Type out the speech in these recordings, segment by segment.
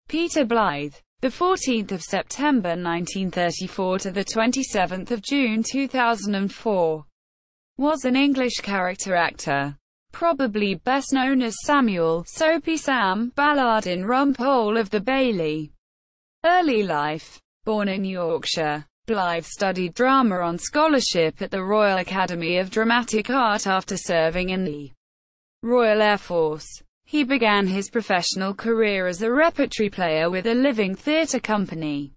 Peter Blythe, the 14th of September 1934 to the 27th of June 2004, was an English character actor, probably best known as Samuel "Soapy Sam" Ballard in Rumpole of the Bailey. Early life. Born in Yorkshire, Blythe studied drama on scholarship at the Royal Academy of Dramatic Art after serving in the Royal Air Force. He began his professional career as a repertory player with a living theatre company,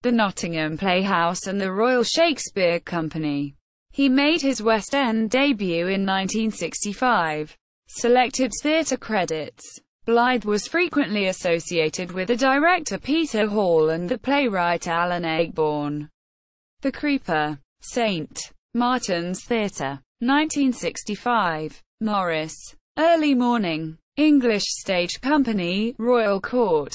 the Nottingham Playhouse and the Royal Shakespeare Company. He made his West End debut in 1965. Selected theatre credits. Blythe was frequently associated with the director Peter Hall and the playwright Alan Ayckbourn. The Creeper. St. Martin's Theatre. 1965. Morris. Early Morning. English Stage Company, Royal Court.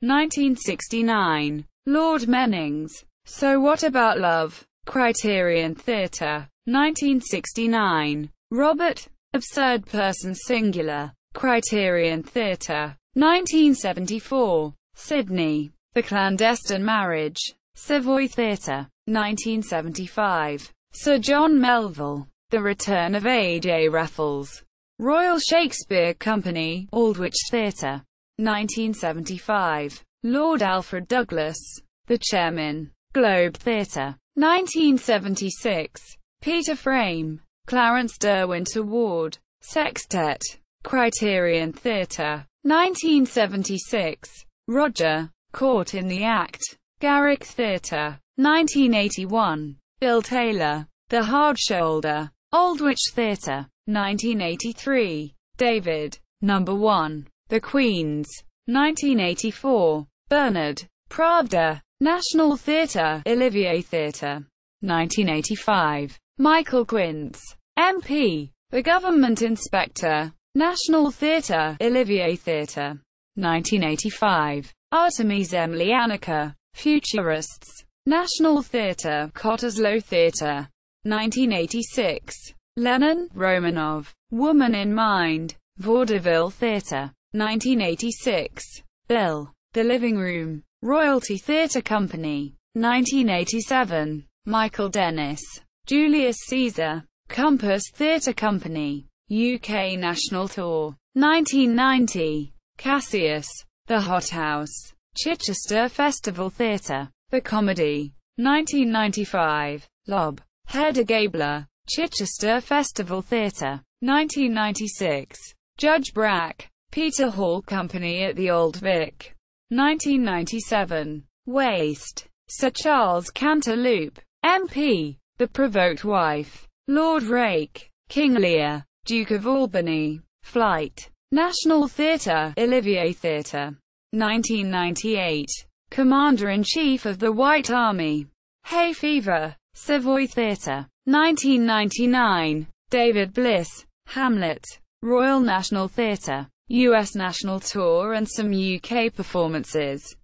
1969. Lord Mennings. So What About Love? Criterion Theatre. 1969. Robert. Absurd Person Singular. Criterion Theatre. 1974. Sydney. The Clandestine Marriage. Savoy Theatre. 1975. Sir John Melville. The Return of A.J. Raffles. Royal Shakespeare Company, Aldwych Theatre. 1975. Lord Alfred Douglas. The Chairman. Globe Theatre. 1976. Peter Frame. Clarence Derwent Award. Sextet. Criterion Theatre. 1976. Roger. Caught in the Act. Garrick Theatre. 1981. Bill Taylor. The Hard Shoulder. Aldwych Theatre. 1983. David. Number 1. The Queens. 1984. Bernard. Pravda. National Theatre, Olivier Theatre. 1985. Michael Quince. MP. The Government Inspector. National Theatre, Olivier Theatre. 1985. Artemis Emelianenko. Futurists. National Theatre, Cottesloe Theatre. 1986. Lennon, Romanov. Woman in Mind. Vaudeville Theatre. 1986. Bill. The Living Room. Royalty Theatre Company. 1987. Michael Dennis. Julius Caesar. Compass Theatre Company. UK National Tour. 1990. Cassius. The Hot House. Chichester Festival Theatre. The Comedy. 1995. Lob. Hedda Gabler. Chichester Festival Theatre. 1996. Judge Brack. Peter Hall Company at the Old Vic. 1997. Waste. Sir Charles Cantilupe. MP. The Provoked Wife. Lord Rake. King Lear. Duke of Albany. Flight. National Theatre, Olivier Theatre. 1998. Commander-in-Chief of the White Army. Hay Fever. Savoy Theatre. 1999. David Bliss. Hamlet. Royal National Theatre. US National Tour and some UK performances.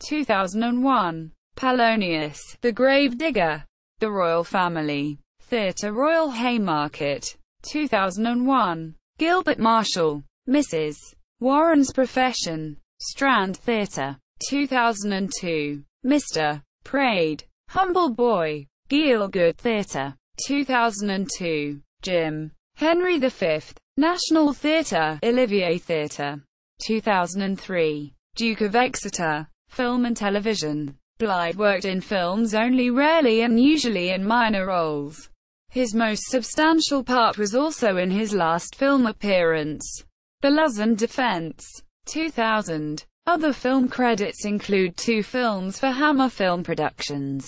2001. Polonius. The Gravedigger. The Royal Family. Theatre Royal Haymarket. 2001. Gilbert Marshall. Mrs. Warren's Profession. Strand Theatre. 2002. Mr. Prade. Humble Boy. Gielgud Theatre. 2002. Jim. Henry V. National Theatre, Olivier Theatre. 2003. Duke of Exeter. Film and television. Blythe worked in films only rarely and usually in minor roles. His most substantial part was also in his last film appearance, The Luzon Defense. 2000. Other film credits include 2 films for Hammer Film Productions,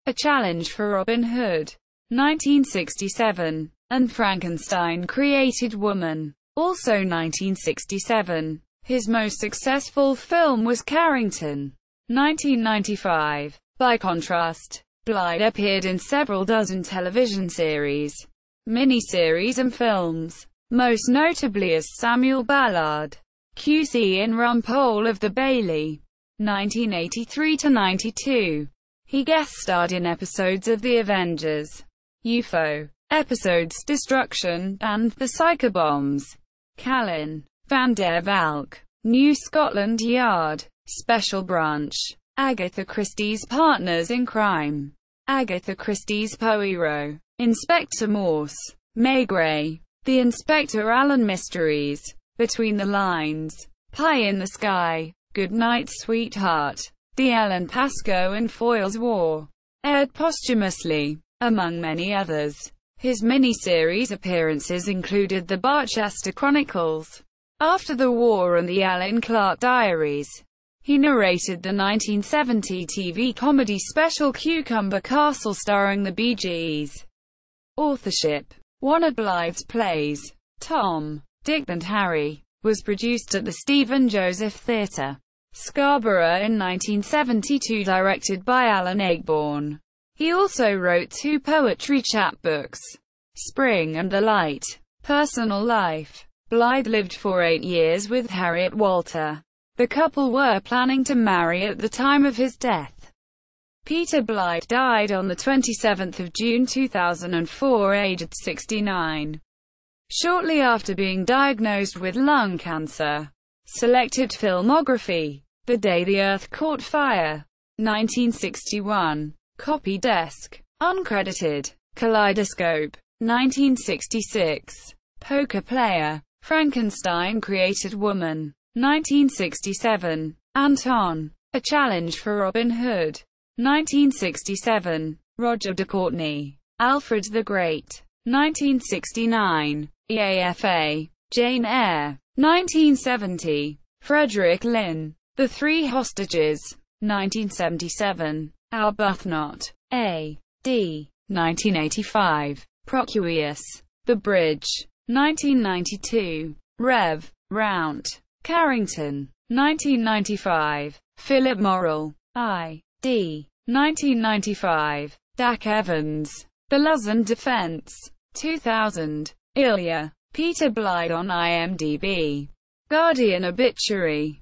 A Challenge for Robin Hood, 1967, and Frankenstein Created Woman, also 1967. His most successful film was Carrington, 1995. By contrast, Blythe appeared in several dozen television series, miniseries and films, most notably as Samuel Ballard, QC in Rumpole of the Bailey, 1983–92. He guest-starred in episodes of The Avengers, UFO, episodes Destruction, and The Psychobombs. Callan, Van der Valk, New Scotland Yard. Special Branch. Agatha Christie's Partners in Crime. Agatha Christie's Poirot. Inspector Morse. Maigret. The Inspector Allen Mysteries. Between the Lines. Pie in the Sky. Good Night Sweetheart. The Ellen Pascoe and Foyle's War. Aired posthumously, among many others. His mini-series appearances included The Barchester Chronicles, After the War and The Alan Clark Diaries. He narrated the 1970 TV comedy special Cucumber Castle starring the Bee Gees. Authorship. One of Blythe's plays, Tom, Dick and Harry, was produced at the Stephen Joseph Theatre, Scarborough in 1972, directed by Alan Ayckbourn. He also wrote 2 poetry chapbooks, Spring and the Light. Personal life. Blythe lived for 8 years with Harriet Walter. The couple were planning to marry at the time of his death. Peter Blythe died on the 27th of June 2004, aged 69. Shortly after being diagnosed with lung cancer. Selected filmography. The Day the Earth Caught Fire. 1961. Copy Desk. Uncredited. Kaleidoscope. 1966. Poker Player. Frankenstein Created Woman. 1967. Anton. A Challenge for Robin Hood. 1967. Roger de Courtenay. Alfred the Great. 1969. EAFA. Jane Eyre. 1970. Frederick Lynn. The Three Hostages. 1977. Arbuthnot. A.D. 1985. Procuius. The Bridge. 1992. Rev. Rount. Carrington. 1995. Philip Morrill. I.D. 1995. Dak Evans. The Luzon Defense. 2000. Ilya. Peter Blythe on IMDb. Guardian obituary.